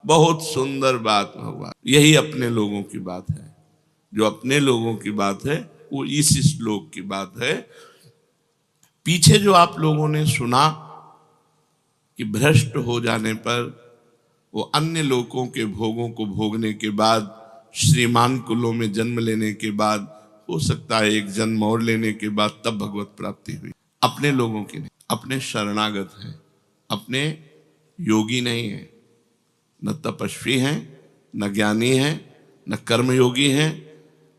बहुत सुंदर बात भगवान। यही अपने लोगों की बात है। जो अपने लोगों की बात है वो इस श्लोक की बात है। पीछे जो आप लोगों ने सुना कि भ्रष्ट हो जाने पर वो अन्य लोगों के भोगों को भोगने के बाद, श्रीमान कुलों में जन्म लेने के बाद, हो सकता है एक जन्म और लेने के बाद तब भगवत प्राप्ति हुई। अपने लोगों की नहीं, अपने शरणागत हैं, अपने योगी नहीं है, न तपस्वी हैं, न ज्ञानी हैं, न कर्मयोगी हैं,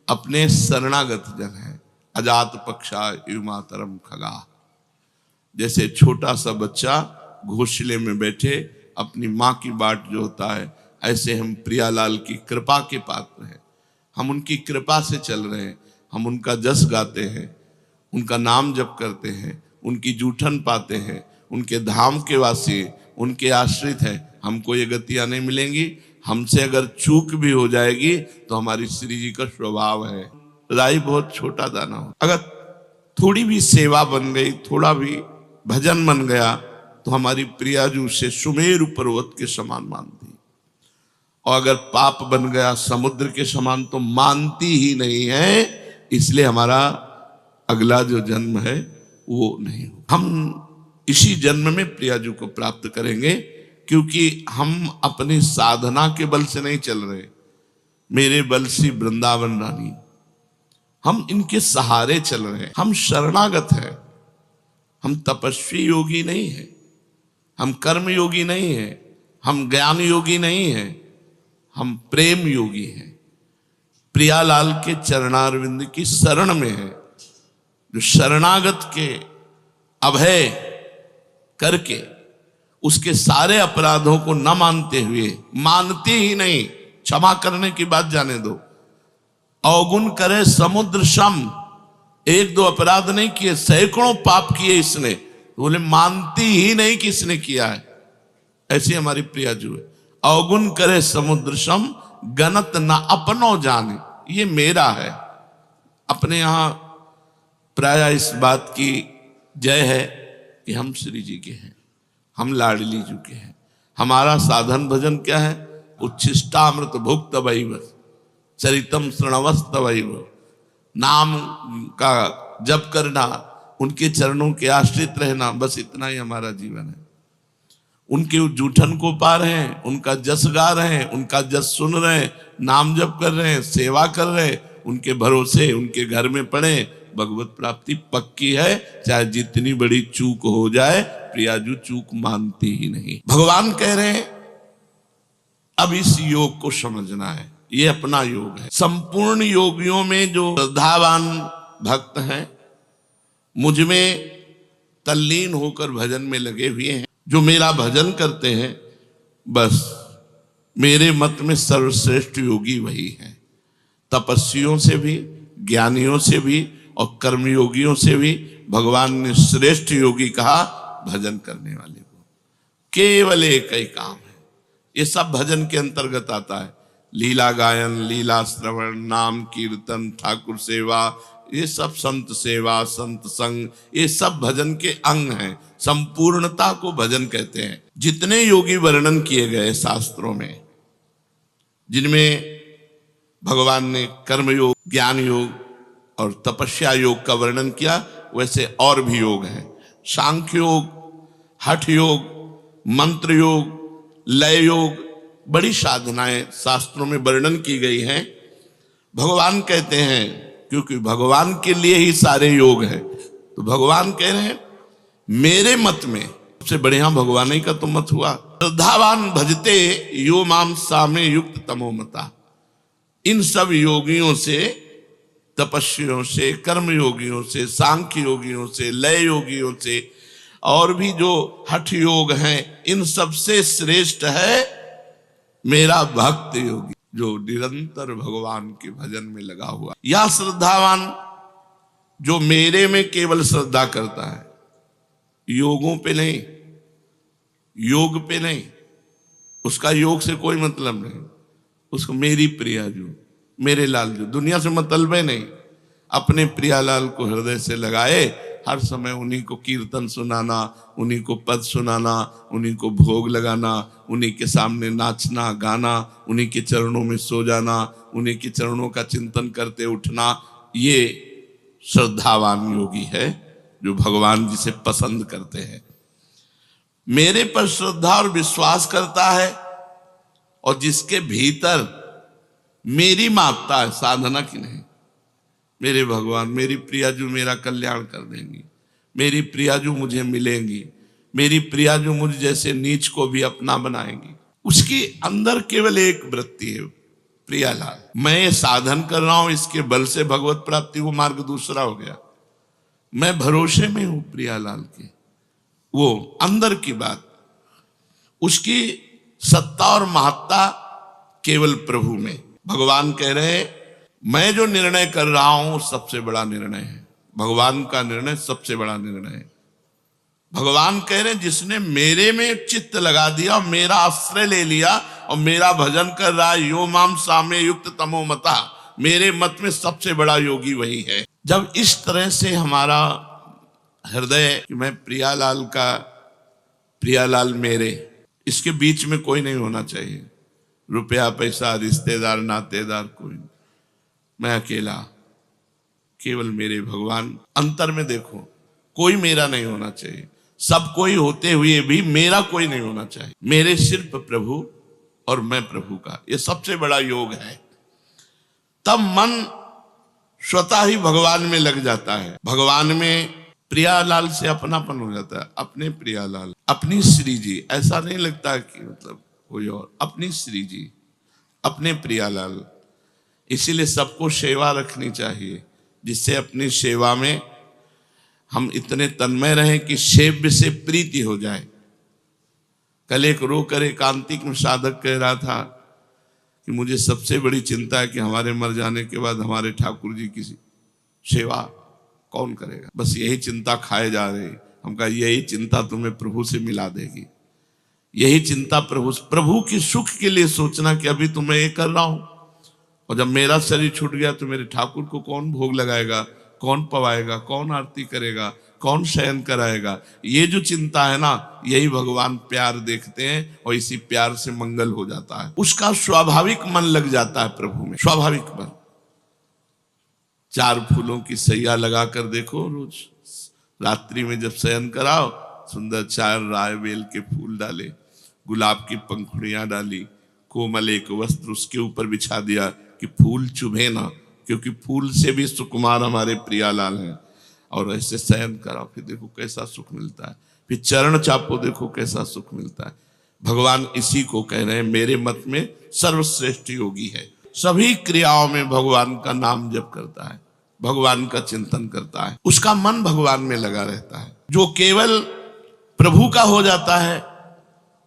अपने शरणागत जन हैं। अजात पक्षा युमातरम खगा। जैसे छोटा सा बच्चा घोंसले में बैठे अपनी माँ की बाट जो होता है, ऐसे हम प्रियालाल की कृपा के पात्र हैं। हम उनकी कृपा से चल रहे हैं। हम उनका जस गाते हैं, उनका नाम जप करते हैं, उनकी जूठन पाते हैं, उनके धाम के वासी, उनके आश्रित हैं। हमको ये गतियां नहीं मिलेंगी। हमसे अगर चूक भी हो जाएगी तो हमारी श्री जी का स्वभाव है। राई बहुत छोटा दाना हो, अगर थोड़ी भी सेवा बन गई, थोड़ा भी भजन बन गया तो हमारी प्रियाजू से सुमेरु पर्वत के समान मानती, और अगर पाप बन गया समुद्र के समान तो मानती ही नहीं है। इसलिए हमारा अगला जो जन्म है वो नहीं हो। हम इसी जन्म में प्रियाजू को प्राप्त करेंगे, क्योंकि हम अपनी साधना के बल से नहीं चल रहे। मेरे बल से वृंदावन रानी, हम इनके सहारे चल रहे हैं। हम शरणागत हैं। हम तपस्वी योगी नहीं है, हम कर्म योगी नहीं है, हम ज्ञान योगी नहीं है, हम प्रेम योगी हैं। प्रियालाल के चरणारविंद की शरण में है। जो शरणागत के अभय करके उसके सारे अपराधों को न मानते हुए, मानती ही नहीं, क्षमा करने की बात जाने दो, अवगुण करे समुद्र सम, एक दो अपराध नहीं किए, सैकड़ों पाप किए इसने, बोले मानती ही नहीं कि इसने किया है। ऐसी हमारी प्रियाजू है। अवगुण करे समुद्र सम, गणत न अपनो जाने, ये मेरा है। अपने यहां प्राय इस बात की जय है कि हम श्री जी के हैं, हम लाडली जी के हैं। हमारा साधन भजन क्या है? उच्छिष्टामृत भुक्त वैव चरितम श्रणवस्त वैव, नाम का जप करना, उनके चरणों के आश्रित रहना, बस इतना ही हमारा जीवन है। उनके जूठन को पा रहे हैं, उनका जस गा रहे हैं, उनका जस सुन रहे हैं, नाम जप कर रहे हैं, सेवा कर रहे हैं, उनके भरोसे उनके घर में पड़े, भगवत प्राप्ति पक्की है। चाहे जितनी बड़ी चूक हो जाए, प्रियाजू चूक मानती ही नहीं। भगवान कह रहे हैं अब इस योग को समझना है, ये अपना योग है। संपूर्ण योगियों में जो श्रद्धावान भक्त हैं, मुझ में तल्लीन होकर भजन में लगे हुए हैं, जो मेरा भजन करते हैं, बस मेरे मत में सर्वश्रेष्ठ योगी वही है। तपस्वियों से भी, ज्ञानियों से भी और कर्मयोगियों से भी भगवान ने श्रेष्ठ योगी कहा भजन करने वाले को। केवल एक ही काम है, ये सब भजन के अंतर्गत आता है। लीला गायन, लीला श्रवण, नाम कीर्तन, ठाकुर सेवा, ये सब संत सेवा, संत संग, ये सब भजन के अंग हैं। संपूर्णता को भजन कहते हैं। जितने योगी वर्णन किए गए शास्त्रों में, जिनमें भगवान ने कर्म योग, ज्ञान योग और तपस्या योग का वर्णन किया, वैसे और भी योग हैं। सांख्य योग, हठ योग, मंत्र योग, लय योग, बड़ी साधनाएं शास्त्रों में वर्णन की गई हैं। भगवान कहते हैं, क्योंकि भगवान के लिए ही सारे योग हैं, तो भगवान कह रहे हैं मेरे मत में सबसे बढ़िया भगवान ही का तो मत हुआ। श्रद्धावान भजते यो माम सामे युक्त तमो मता। इन सब योगियों से, तपस्वियों से, कर्म योगियों से, सांख्य योगियों से, लय योगियों से, और भी जो हठ योग हैं, इन सबसे श्रेष्ठ है मेरा भक्त योगी, जो निरंतर भगवान के भजन में लगा हुआ। या श्रद्धावान जो मेरे में केवल श्रद्धा करता है, योगों पे नहीं, योग पे नहीं, उसका योग से कोई मतलब नहीं, उसको मेरी प्रियाजू, मेरे लाल जो, दुनिया से मतलब है नहीं, अपने प्रियालाल को हृदय से लगाए हर समय उन्हीं को कीर्तन सुनाना, उन्हीं को पद सुनाना, उन्हीं को भोग लगाना, उन्हीं के सामने नाचना गाना, उन्हीं के चरणों में सो जाना, उन्हीं के चरणों का चिंतन करते उठना, ये श्रद्धावान योगी है जो भगवान जी से पसंद करते हैं। मेरे पर श्रद्धा और विश्वास करता है और जिसके भीतर मेरी मापता है, साधना की नहीं। मेरे भगवान, मेरी प्रियाजू मेरा कल्याण कर देंगी, मेरी प्रियाजू मुझे मिलेंगी, मेरी प्रियाजू मुझ जैसे नीच को भी अपना बनाएंगी। उसके अंदर केवल एक वृत्ति है, प्रियालाल। मैं ये साधन कर रहा हूं, इसके बल से भगवत प्राप्ति को मार्ग दूसरा हो गया। मैं भरोसे में हूं प्रियालाल के। वो अंदर की बात, उसकी सत्ता और महत्ता केवल प्रभु में। भगवान कह रहे हैं मैं जो निर्णय कर रहा हूं सबसे बड़ा निर्णय है। भगवान का निर्णय सबसे बड़ा निर्णय है। भगवान कह रहे हैं जिसने मेरे में चित्त लगा दिया और मेरा आश्रय ले लिया और मेरा भजन कर रहा है, यो माम सामे युक्त तमो मता, मेरे मत में सबसे बड़ा योगी वही है। जब इस तरह से हमारा हृदय, मैं प्रियालाल का, प्रियालाल मेरे, इसके बीच में कोई नहीं होना चाहिए। रुपया पैसा रिश्तेदार नातेदार कोई नहीं, मैं अकेला, केवल मेरे भगवान। अंतर में देखो, कोई मेरा नहीं होना चाहिए। सब कोई होते हुए भी मेरा कोई नहीं होना चाहिए। मेरे सिर्फ प्रभु और मैं प्रभु का, ये सबसे बड़ा योग है। तब मन स्वतः ही भगवान में लग जाता है। भगवान में प्रियालाल से अपनापन हो जाता है। अपने प्रियालाल, अपनी श्री जी, ऐसा नहीं लगता कि मतलब कोई और, अपनी श्री जी, अपने प्रियालाल। इसीलिए सबको सेवा रखनी चाहिए, जिससे अपनी सेवा में हम इतने तन्मय रहें कि सेव्य से प्रीति हो जाए। कल एक रोकर एकांतिक में साधक कह रहा था कि मुझे सबसे बड़ी चिंता है कि हमारे मर जाने के बाद हमारे ठाकुर जी की सेवा कौन करेगा। बस यही चिंता खाए जा रही। हम कहा यही चिंता तुम्हें प्रभु से मिला देगी। यही चिंता प्रभु की सुख के लिए सोचना कि अभी तो मैं ये कर रहा हूं, और जब मेरा शरीर छूट गया तो मेरे ठाकुर को कौन भोग लगाएगा, कौन पवाएगा, कौन आरती करेगा, कौन शयन कराएगा। ये जो चिंता है ना, यही भगवान प्यार देखते हैं और इसी प्यार से मंगल हो जाता है। उसका स्वाभाविक मन लग जाता है प्रभु में, स्वाभाविक मन। 4 फूलों की सैया लगा कर देखो, रोज रात्रि में जब शयन कराओ, सुंदर 4 राय बेल के फूल डाले, गुलाब की पंखुड़ियां डाली, कोमल एक वस्त्र उसके ऊपर बिछा दिया कि फूल चुभे ना, क्योंकि फूल से भी सुकुमार हमारे प्रियालाल हैं। और ऐसे शयन कराओ, फिर देखो कैसा सुख मिलता है। फिर चरण चापो, देखो कैसा सुख मिलता है। भगवान इसी को कह रहे हैं मेरे मत में सर्वश्रेष्ठ योगी है। सभी क्रियाओं में भगवान का नाम जप करता है, भगवान का चिंतन करता है, उसका मन भगवान में लगा रहता है। जो केवल प्रभु का हो जाता है,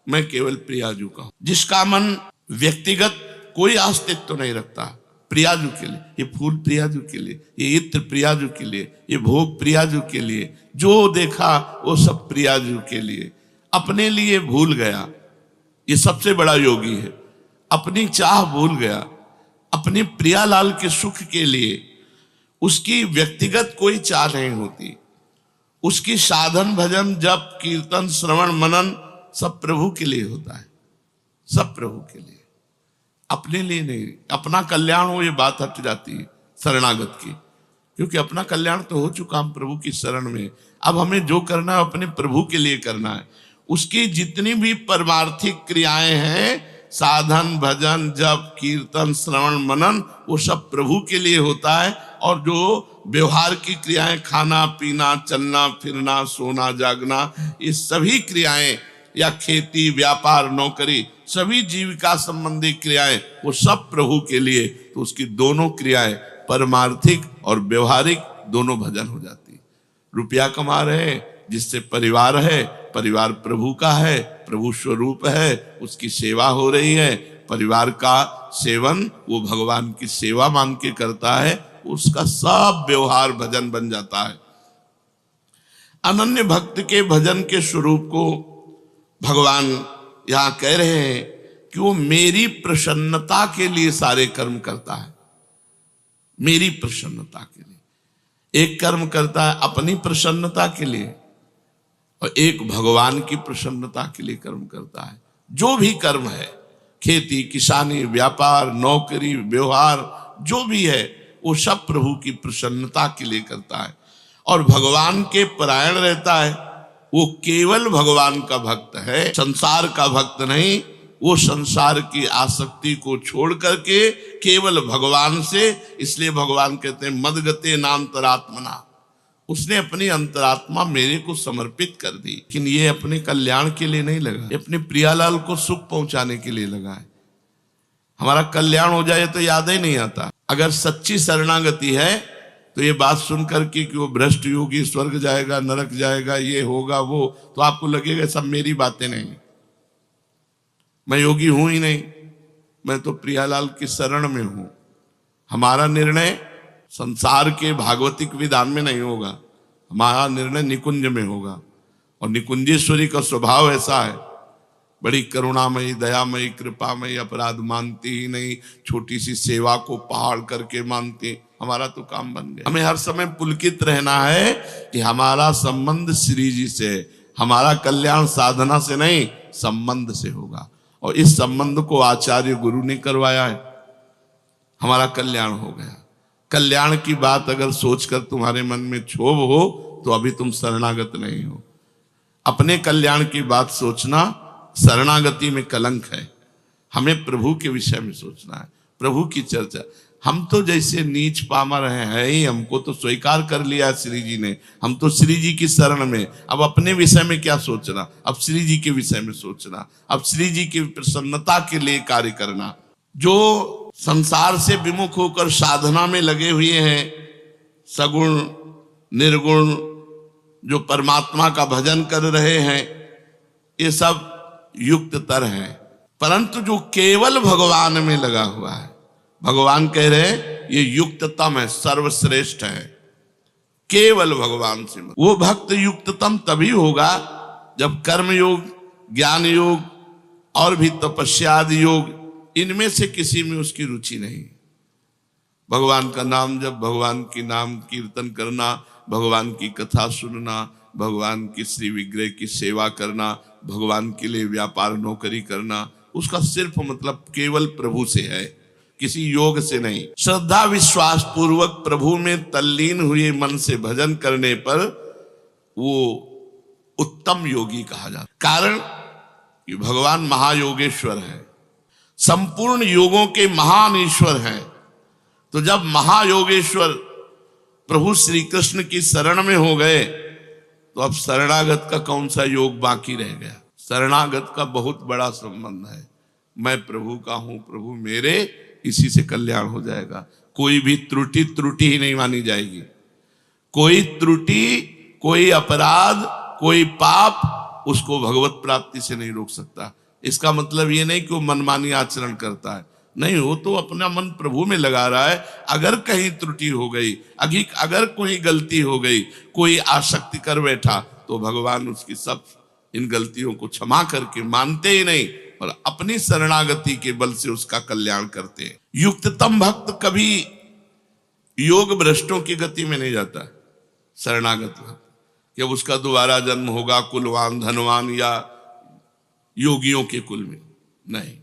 मैं केवल प्रियाजू का हूं। जिसका मन व्यक्तिगत कोई अस्तित्व तो नहीं रखता, प्रियाजू के लिए, ये फूल प्रियाजू के लिए, ये इत्र प्रियाजू के लिए, ये भोग प्रियाजू के लिए, जो देखा वो सब प्रियाजू के लिए, अपने लिए भूल गया, ये सबसे बड़ा योगी है। अपनी चाह भूल गया, अपने प्रियालाल के सुख के लिए उसकी व्यक्तिगत कोई चाह नहीं होती। उसकी साधन भजन जप कीर्तन श्रवण मनन सब प्रभु के लिए होता है, सब प्रभु के लिए, अपने लिए नहीं। अपना कल्याण हो ये बात हट जाती है शरणागत की, क्योंकि अपना कल्याण तो हो चुका हम प्रभु की शरण में। अब हमें जो करना है अपने प्रभु के लिए करना है। उसकी जितनी भी परमार्थिक क्रियाएं हैं, साधन भजन जप कीर्तन श्रवण मनन, वो सब प्रभु के लिए होता है। और जो व्यवहार की क्रियाएं, खाना पीना चलना फिरना सोना जागना, ये सभी क्रियाएं, या खेती व्यापार नौकरी, सभी जीविका संबंधी क्रियाएं, वो सब प्रभु के लिए। तो उसकी दोनों क्रियाएं परमार्थिक और व्यवहारिक दोनों भजन हो जाती। रुपया कमा रहे हैं, जिससे परिवार है, परिवार प्रभु का है, प्रभु स्वरूप है, उसकी सेवा हो रही है। परिवार का सेवन वो भगवान की सेवा मान के करता है, उसका सब व्यवहार भजन बन जाता है। अनन्य भक्त के भजन के स्वरूप को भगवान यहां कह रहे हैं कि वो मेरी प्रसन्नता के लिए सारे कर्म करता है, मेरी प्रसन्नता के लिए। एक कर्म करता है अपनी प्रसन्नता के लिए और एक भगवान की प्रसन्नता के लिए कर्म करता है। जो भी कर्म है, खेती, किसानी, व्यापार, नौकरी, व्यवहार, जो भी है वो सब प्रभु की प्रसन्नता के लिए करता है और भगवान के परायण रहता है। वो केवल भगवान का भक्त है, संसार का भक्त नहीं। वो संसार की आसक्ति को छोड़ करके केवल भगवान से, इसलिए भगवान कहते हैं मदगते नान्तरात्मना, उसने अपनी अंतरात्मा मेरे को समर्पित कर दी। लेकिन ये अपने कल्याण के लिए नहीं लगा, ये अपने प्रियालाल को सुख पहुंचाने के लिए लगा है। हमारा कल्याण हो जाए तो याद ही नहीं आता। अगर सच्ची शरणागति है तो ये बात सुन करके कि वो भ्रष्ट योगी स्वर्ग जाएगा, नरक जाएगा, ये होगा वो, तो आपको लगेगा सब मेरी बातें नहीं, मैं योगी हूं ही नहीं, मैं तो प्रियालाल की शरण में हूं। हमारा निर्णय संसार के भागवतिक विधान में नहीं होगा, हमारा निर्णय निकुंज में होगा। और निकुंजेश्वरी का स्वभाव ऐसा है, बड़ी करुणामयी, दयामयी, कृपामयी, अपराध मानती ही नहीं, छोटी सी सेवा को पहाड़ करके मानती। हमारा तो काम बन गया। हमें हर समय पुलकित रहना है कि हमारा संबंध श्री जी से है, हमारा कल्याण साधना से नहीं संबंध से होगा और इस संबंध को आचार्य गुरु ने करवाया है, हमारा कल्याण हो गया। कल्याण की बात अगर सोचकर तुम्हारे मन में क्षोभ हो तो अभी तुम शरणागत नहीं हो। अपने कल्याण की बात सोचना शरणागति में कलंक है। हमें प्रभु के विषय में सोचना है, प्रभु की चर्चा। हम तो जैसे नीच पामर हैं ही, हमको तो स्वीकार कर लिया है श्री जी ने, हम तो श्री जी की शरण में। अब अपने विषय में क्या सोचना, अब श्री जी के विषय में सोचना, अब श्री जी की प्रसन्नता के लिए कार्य करना। जो संसार से विमुख होकर साधना में लगे हुए हैं, सगुण निर्गुण जो परमात्मा का भजन कर रहे हैं, ये सब युक्त तर है। परंतु जो केवल भगवान में लगा हुआ है, भगवान कह रहे हैं ये युक्ततम है, सर्वश्रेष्ठ है, केवल भगवान से। वो भक्त युक्ततम तभी होगा जब कर्म योग, ज्ञान योग और भी तपस्या आदि योग, इनमें से किसी में उसकी रुचि नहीं। भगवान का नाम जब, भगवान की नाम कीर्तन करना, भगवान की कथा सुनना, भगवान की श्री विग्रह की सेवा करना, भगवान के लिए व्यापार नौकरी करना, उसका सिर्फ मतलब केवल प्रभु से है, किसी योग से नहीं। श्रद्धा विश्वास पूर्वक प्रभु में तल्लीन हुए मन से भजन करने पर वो उत्तम योगी कहा जाता। कारण कि भगवान महायोगेश्वर है, संपूर्ण योगों के महान ईश्वर हैं। तो जब महायोगेश्वर प्रभु श्री कृष्ण की शरण में हो गए तो अब शरणागत का कौन सा योग बाकी रह गया। शरणागत का बहुत बड़ा संबंध है, मैं प्रभु का हूं, प्रभु मेरे, इसी से कल्याण हो जाएगा। कोई भी त्रुटि ही नहीं मानी जाएगी। कोई त्रुटि, कोई अपराध, कोई पाप उसको भगवत प्राप्ति से नहीं रोक सकता। इसका मतलब ये नहीं कि वो मनमानी आचरण करता है, नहीं, वो तो अपना मन प्रभु में लगा रहा है। अगर कहीं त्रुटि हो गई, अगर कोई गलती हो गई, कोई आसक्ति कर बैठा, तो भगवान उसकी सब इन गलतियों को क्षमा करके मानते ही नहीं और अपनी शरणागति के बल से उसका कल्याण करते हैं। युक्ततम भक्त कभी योग भ्रष्टों की गति में नहीं जाता। शरणागत भक्त कि उसका दोबारा जन्म होगा कुलवान धनवान या योगियों के कुल में, नहीं,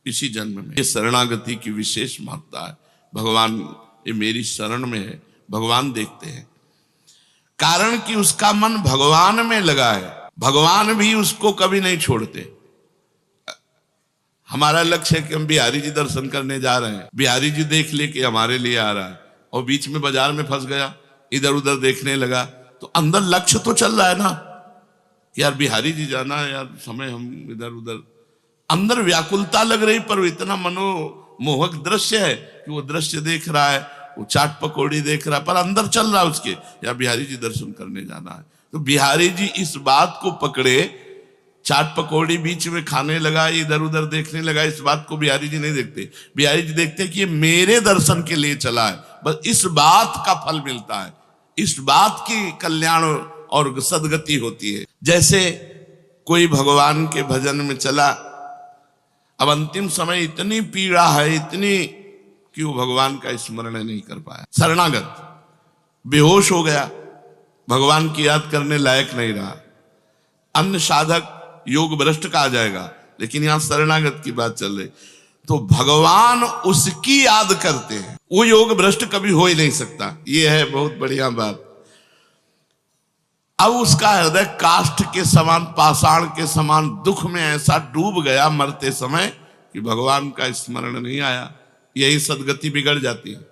इसी जन्म में। ये शरणागति की विशेष महत्ता है। भगवान ये मेरी शरण में है, भगवान देखते हैं। कारण कि उसका मन भगवान में लगा है, भगवान भी उसको कभी नहीं छोड़ते। हमारा लक्ष्य है कि हम बिहारी जी दर्शन करने जा रहे हैं, बिहारी जी देख ले कि हमारे लिए आ रहा है, और बीच में बाजार में फंस गया, इधर उधर देखने लगा, तो अंदर लक्ष्य तो चल रहा है ना कि यार बिहारी जी जाना है, यार समय हम इधर उधर, अंदर व्याकुलता लग रही, पर इतना मनोमोहक दृश्य है कि वो दृश्य देख रहा है, वो चाट पकौड़ी देख रहा है, पर अंदर चल रहा है उसके, यार बिहारी जी दर्शन करने जाना है। तो बिहारी जी इस बात को पकड़े, चाट पकौड़ी बीच में खाने लगा, इधर उधर देखने लगा, इस बात को बिहारी जी नहीं देखते। बिहारी जी देखते कि ये मेरे दर्शन के लिए चला है, बस इस बात का फल मिलता है, इस बात की कल्याण और सदगति होती है। जैसे कोई भगवान के भजन में चला, अब अंतिम समय इतनी पीड़ा है, इतनी कि वो भगवान का स्मरण नहीं कर पाया। शरणागत बेहोश हो गया, भगवान की याद करने लायक नहीं रहा। अन्य साधक योग भ्रष्ट कहा जाएगा, लेकिन यहां शरणागत की बात चल रही, तो भगवान उसकी याद करते हैं, वो योग भ्रष्ट कभी हो ही नहीं सकता। ये है बहुत बढ़िया बात। अब उसका हृदय काष्ठ के समान, पाषाण के समान दुख में ऐसा डूब गया मरते समय कि भगवान का स्मरण नहीं आया। यही सदगति बिगड़ जाती है।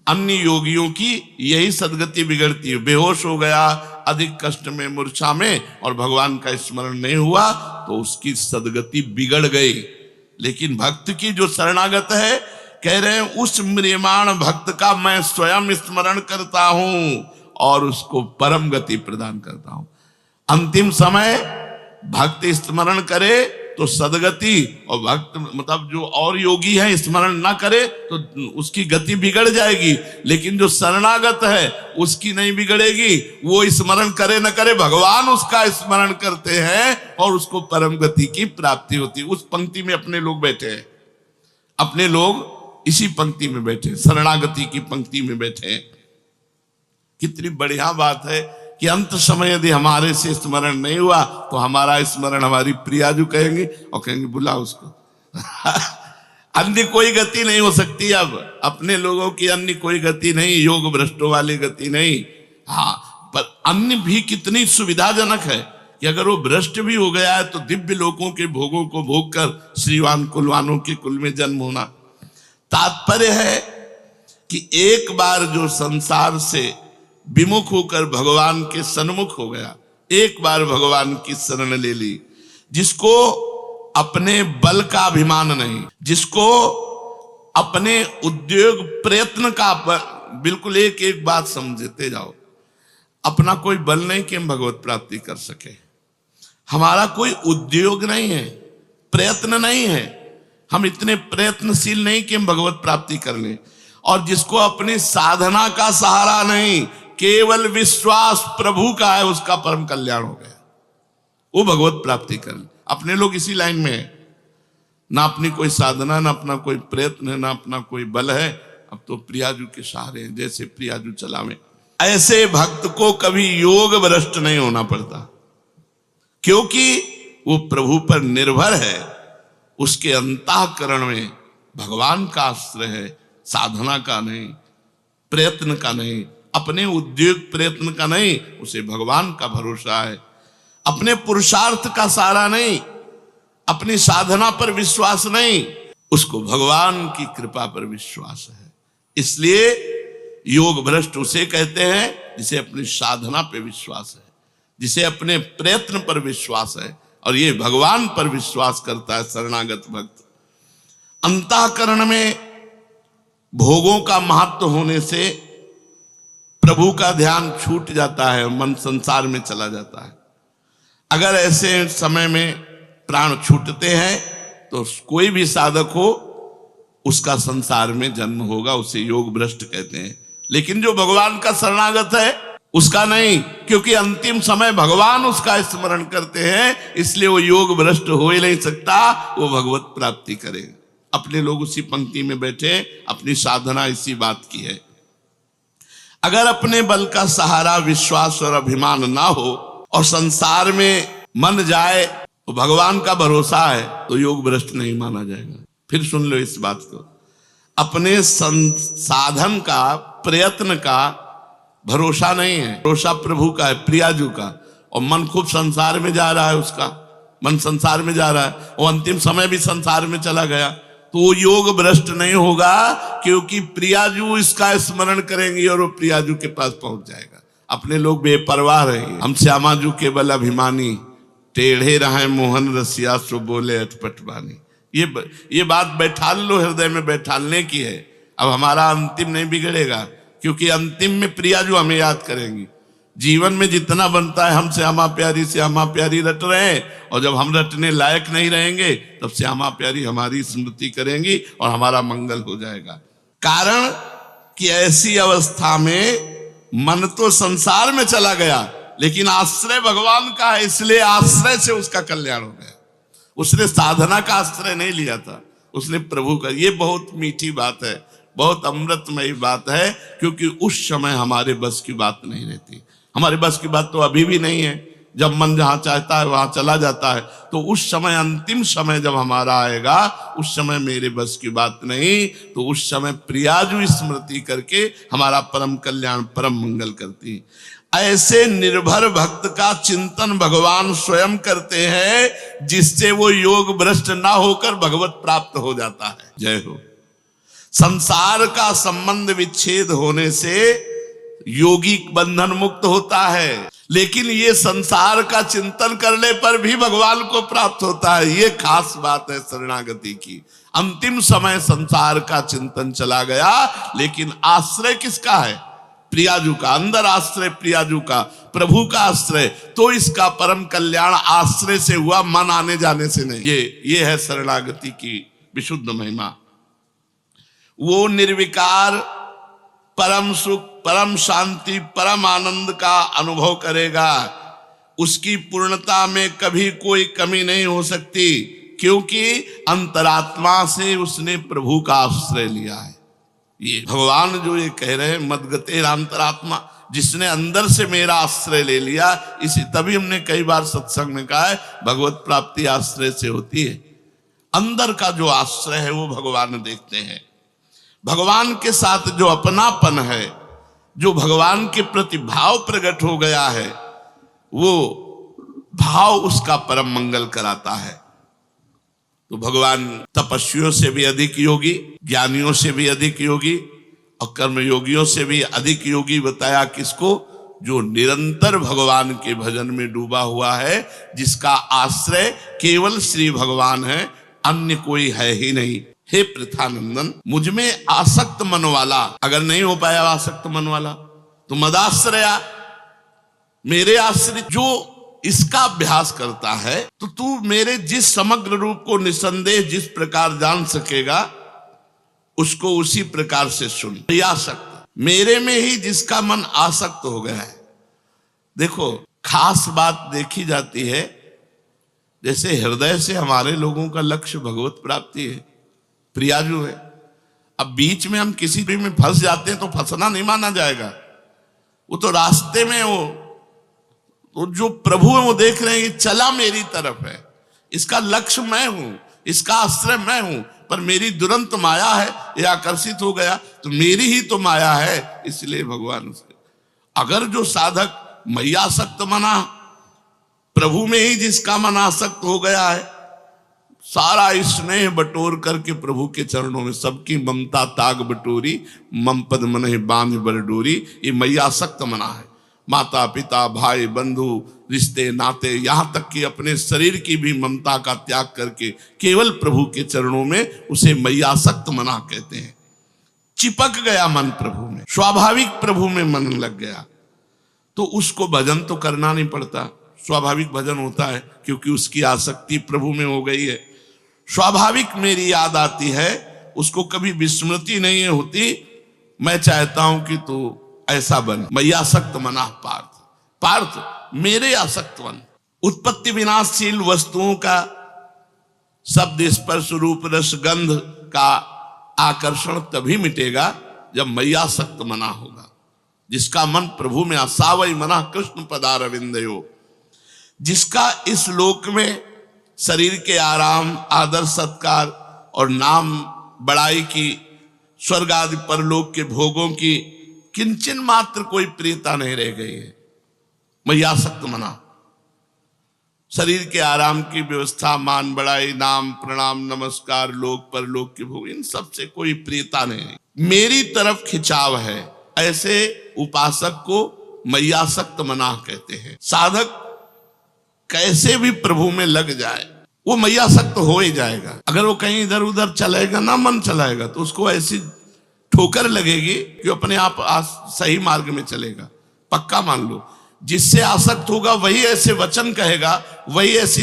अन्य योगियों की यही सदगति बिगड़ती है। बेहोश हो गया, अधिक कष्ट में, मूर्छा में, और भगवान का स्मरण नहीं हुआ तो उसकी सदगति बिगड़ गई। लेकिन भक्त की जो शरणागत है, कह रहे हैं उस म्रियमाण भक्त का मैं स्वयं स्मरण करता हूं और उसको परम गति प्रदान करता हूं। अंतिम समय भक्त स्मरण करे तो सदगति, और भक्त मतलब जो और योगी है स्मरण ना करे तो उसकी गति बिगड़ जाएगी। लेकिन जो शरणागत है उसकी नहीं बिगड़ेगी। वो स्मरण करे न करे, भगवान उसका स्मरण करते हैं और उसको परम गति की प्राप्ति होती है। उस पंक्ति में अपने लोग बैठे हैं, अपने लोग इसी पंक्ति में बैठे, शरणागति की पंक्ति में बैठे हैं। कितनी बढ़िया बात है कि अंत समय यदि हमारे से स्मरण नहीं हुआ तो हमारा स्मरण हमारी प्रियाजू कहेंगे और कहेंगे बुला उसको। अन्य कोई गति नहीं हो सकती। अब अपने लोगों की अन्य कोई गति नहीं, योग भ्रष्टों वाली गति नहीं। हाँ, पर अन्य भी कितनी सुविधाजनक है कि अगर वो भ्रष्ट भी हो गया है तो दिव्य लोकों के भोगों को भोग कर श्रीवान कुलवानों के कुल में जन्म होना। तात्पर्य है कि एक बार जो संसार से विमुख होकर भगवान के सन्मुख हो गया, एक बार भगवान की शरण ले ली, जिसको अपने बल का अभिमान नहीं, जिसको अपने उद्योग प्रयत्न का, बिल्कुल एक एक बात समझते जाओ, अपना कोई बल नहीं कि हम भगवत प्राप्ति कर सके, हमारा कोई उद्योग नहीं है, प्रयत्न नहीं है, हम इतने प्रयत्नशील नहीं कि हम भगवत प्राप्ति कर लें। और जिसको अपनी साधना का सहारा नहीं, केवल विश्वास प्रभु का है, उसका परम कल्याण हो गया, वो भगवत प्राप्ति कर ले। अपने लोग इसी लाइन में है, ना अपनी कोई साधना, ना अपना कोई प्रयत्न है, ना अपना कोई बल है। अब तो प्रियाजू के सहारे हैं, जैसे प्रियाजू चलावे। ऐसे भक्त को कभी योग भ्रष्ट नहीं होना पड़ता, क्योंकि वो प्रभु पर निर्भर है। उसके अंतःकरण में भगवान का आश्रय है, साधना का नहीं, प्रयत्न का नहीं, अपने उद्योग प्रयत्न का नहीं, उसे भगवान का भरोसा है। अपने पुरुषार्थ का सहारा नहीं, अपनी साधना पर विश्वास नहीं, उसको भगवान की कृपा पर विश्वास है। इसलिए योग भ्रष्ट उसे कहते हैं जिसे अपनी साधना पर विश्वास है, जिसे अपने प्रयत्न पर विश्वास है, और ये भगवान पर विश्वास करता है शरणागत भक्त। अंतःकरण में भोगों का महत्व होने से प्रभु का ध्यान छूट जाता है, मन संसार में चला जाता है। अगर ऐसे समय में प्राण छूटते हैं तो कोई भी साधक हो उसका संसार में जन्म होगा, उसे योग भ्रष्ट कहते हैं। लेकिन जो भगवान का शरणागत है उसका नहीं, क्योंकि अंतिम समय भगवान उसका स्मरण करते हैं, इसलिए वो योग भ्रष्ट हो ही नहीं सकता, वो भगवत प्राप्ति करेगा। अपने लोग उसी पंक्ति में बैठे, अपनी साधना इसी बात की है। अगर अपने बल का सहारा विश्वास और अभिमान ना हो और संसार में मन जाए तो भगवान का भरोसा है तो योग भ्रष्ट नहीं माना जाएगा। फिर सुन लो इस बात को, अपने साधन का, प्रयत्न का भरोसा नहीं है, भरोसा प्रभु का है, प्रियाजू का। और मन खूब संसार में जा रहा है, उसका मन संसार में जा रहा है, वो अंतिम समय भी संसार में चला गया, तो वो योग भ्रष्ट नहीं होगा, क्योंकि प्रियाजू इसका स्मरण करेंगे और वो प्रियाजू के पास पहुंच जाएगा। अपने लोग बेपरवाह रहेंगे। हम श्यामाजू केवल अभिमानी, टेढ़े रहे मोहन रसिया, सो बोले अटपट बानी। ये बात बैठा लो, हृदय में बैठालने की है। अब हमारा अंतिम नहीं बिगड़ेगा, क्योंकि अंतिम में प्रियाजू हमें याद करेंगी। जीवन में जितना बनता है हम श्यामा प्यारी रट रहे हैं, और जब हम रटने लायक नहीं रहेंगे तब श्यामा प्यारी हमारी स्मृति करेंगी और हमारा मंगल हो जाएगा। कारण कि ऐसी अवस्था में मन तो संसार में चला गया, लेकिन आश्रय भगवान का है, इसलिए आश्रय से उसका कल्याण हो गया। उसने साधना का आश्रय नहीं लिया था, उसने प्रभु का। ये बहुत मीठी बात है, बहुत अमृतमयी बात है, क्योंकि उस समय हमारे बस की बात नहीं रहती। हमारे बस की बात तो अभी भी नहीं है, जब मन जहां चाहता है वहां चला जाता है। तो उस समय, अंतिम समय जब हमारा आएगा, उस समय मेरे बस की बात नहीं, तो उस समय प्रियाजु स्मृति करके हमारा परम कल्याण, परम मंगल करती। ऐसे निर्भर भक्त का चिंतन भगवान स्वयं करते हैं, जिससे वो योग भ्रष्ट ना होकर भगवत प्राप्त हो जाता है। जय हो। संसार का संबंध विच्छेद होने से योगी बंधन मुक्त होता है, लेकिन ये संसार का चिंतन करने पर भी भगवान को प्राप्त होता है। ये खास बात है शरणागति की। अंतिम समय संसार का चिंतन चला गया, लेकिन आश्रय किसका है? प्रियाजू का। अंदर आश्रय प्रियाजू का, प्रभु का आश्रय। तो इसका परम कल्याण आश्रय से हुआ, मन आने जाने से नहीं। ये है शरणागति की विशुद्ध महिमा। वो निर्विकार परम सुख, परम शांति, परम आनंद का अनुभव करेगा। उसकी पूर्णता में कभी कोई कमी नहीं हो सकती, क्योंकि अंतरात्मा से उसने प्रभु का आश्रय लिया है। ये भगवान जो ये कह रहे हैं, मदगते अंतरात्मा, जिसने अंदर से मेरा आश्रय ले लिया, इसी तभी हमने कई बार सत्संग में कहा है, भगवत प्राप्ति आश्रय से होती है। अंदर का जो आश्रय है वो भगवान देखते हैं। भगवान के साथ जो अपनापन है, जो भगवान के प्रति भाव प्रकट हो गया है, वो भाव उसका परम मंगल कराता है। तो भगवान तपस्वियों से भी अधिक योगी, ज्ञानियों से भी अधिक योगी और कर्मयोगियों से भी अधिक योगी बताया किसको? जो निरंतर भगवान के भजन में डूबा हुआ है, जिसका आश्रय केवल श्री भगवान है, अन्य कोई है ही नहीं। हे पृथानंदन, मुझ में आसक्त मन वाला, अगर नहीं हो पाया आसक्त मन वाला, तो मदाश्रया, मेरे आश्रित जो इसका अभ्यास करता है, तो तू मेरे जिस समग्र रूप को निसंदेह जिस प्रकार जान सकेगा, उसको उसी प्रकार से सुन। आसक्त, मेरे में ही जिसका मन आसक्त हो गया है। देखो, खास बात देखी जाती है, जैसे हृदय से हमारे लोगों का लक्ष्य भगवत प्राप्ति है, प्रियाजू है। अब बीच में हम किसी भी में फंस जाते हैं तो फंसना नहीं माना जाएगा, वो तो रास्ते में हो। तो जो प्रभु है वो देख रहे हैं कि चला मेरी तरफ है, इसका लक्ष्य मैं हूं, इसका आश्रय मैं हूं, पर मेरी दुरंत माया है, ये आकर्षित हो गया, तो मेरी ही तो माया है। इसलिए भगवान से, अगर जो साधक मैयासक्त मना, प्रभु में ही जिसका मन आसक्त हो गया है, सारा स्नेह बटोर करके प्रभु के चरणों में सबकी ममता ताग बटोरी, मम पद मन बांध बरडोरी, ये मैयासक्त मना है। माता पिता भाई बंधु रिश्ते नाते, यहां तक कि अपने शरीर की भी ममता का त्याग करके केवल प्रभु के चरणों में, उसे मैयासक्त मना कहते हैं। चिपक गया मन प्रभु में, स्वाभाविक प्रभु में मन लग गया, तो उसको भजन तो करना नहीं पड़ता, स्वाभाविक भजन होता है, क्योंकि उसकी आसक्ति प्रभु में हो गई है। स्वाभाविक मेरी याद आती है, उसको कभी विस्मृति नहीं होती, मैं चाहता हूं कि तू ऐसा बन। मैयासक्त मना पार्थ, पार्थ मेरे आसक्त बन। उत्पत्ति विनाशशील वस्तुओं का शब्द स्पर्श रूप रस गंध का आकर्षण तभी मिटेगा जब मैयासक्त मना होगा, जिसका मन प्रभु में आसावई मना कृष्ण पदारविंदयो, जिसका इस लोक में शरीर के आराम, आदर सत्कार और नाम बड़ाई की, स्वर्ग आदि परलोक के भोगों की किंचन मात्र कोई प्रियता नहीं रह गई है। मैयासक्त मना, शरीर के आराम की व्यवस्था, मान बड़ाई, नाम प्रणाम नमस्कार, लोक परलोक के भोग, इन सब से कोई प्रियता नहीं, मेरी तरफ खिंचाव है। ऐसे उपासक को मैयासक्त मना कहते हैं। साधक कैसे भी प्रभु में लग जाए, वो मैयासक्त हो ही जाएगा। अगर वो कहीं इधर उधर चलेगा ना, मन चलाएगा, तो उसको ऐसी ठोकर लगेगी कि अपने आप सही मार्ग में चलेगा, पक्का मान लो। जिससे आसक्त होगा वही ऐसे वचन कहेगा, वही ऐसी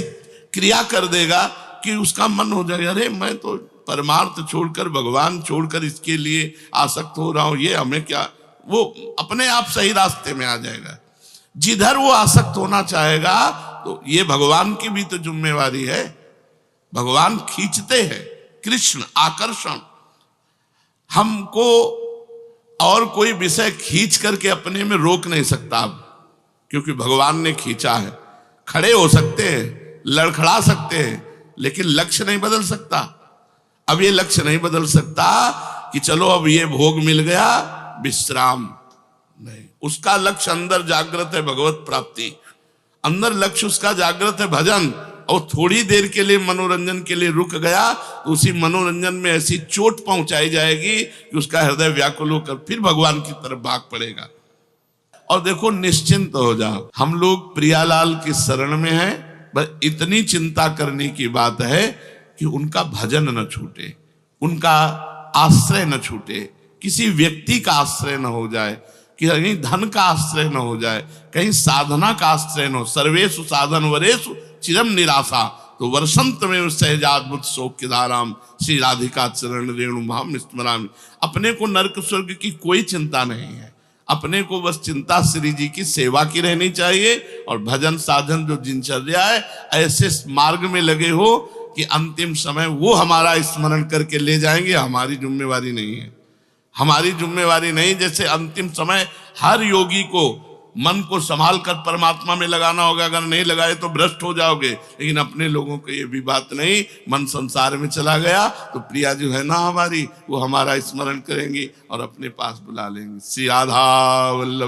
क्रिया कर देगा कि उसका मन हो जाएगा, अरे मैं तो परमार्थ छोड़कर, भगवान छोड़कर इसके लिए आसक्त हो रहा हूं, ये हमें क्या, वो अपने आप सही रास्ते में आ जाएगा। जिधर वो आसक्त होना चाहेगा, तो ये भगवान की भी तो जिम्मेवारी है। भगवान खींचते हैं, कृष्ण आकर्षण। हमको और कोई विषय खींच करके अपने में रोक नहीं सकता अब, क्योंकि भगवान ने खींचा है। खड़े हो सकते हैं, लड़खड़ा सकते हैं, लेकिन लक्ष्य नहीं बदल सकता। अब ये लक्ष्य नहीं बदल सकता कि चलो अब ये भोग मिल गया, विश्राम नहीं। उसका लक्ष्य अंदर जागृत है भगवत प्राप्ति, अंदर लक्ष्य उसका जागृत है भजन। और थोड़ी देर के लिए मनोरंजन के लिए रुक गया तो उसी मनोरंजन में ऐसी चोट पहुंचाई जाएगी कि उसका हृदय व्याकुल होकर फिर भगवान की तरफ भाग पड़ेगा। और देखो, निश्चिंत हो जाओ, हम लोग प्रियालाल की शरण में हैं। बस इतनी चिंता करने की बात है कि उनका भजन न छूटे, उनका आश्रय न छूटे, किसी व्यक्ति का आश्रय न हो जाए, कि कहीं धन का आश्रय न हो जाए, कहीं साधना का आश्रय न हो। सर्वेषु साधन वरेषु चिरम निराशा, तो वर्षंत में सहजाद्भुत शोक की धाराम श्री राधिका चरण रेणु भाम स्मरामि। अपने को नरक स्वर्ग की कोई चिंता नहीं है, अपने को बस चिंता श्री जी की सेवा की रहनी चाहिए। और भजन साधन जो दिनचर्या है, ऐसे मार्ग में लगे हो कि अंतिम समय वो हमारा स्मरण करके ले जाएंगे। हमारी जिम्मेवारी नहीं है, हमारी जिम्मेवारी नहीं। जैसे अंतिम समय हर योगी को मन को संभाल कर परमात्मा में लगाना होगा, अगर नहीं लगाए तो भ्रष्ट हो जाओगे। लेकिन अपने लोगों को ये भी बात नहीं, मन संसार में चला गया तो प्रिया जो है ना हमारी, वो हमारा स्मरण करेंगी और अपने पास बुला लेंगे। श्री राधा वल्लभ।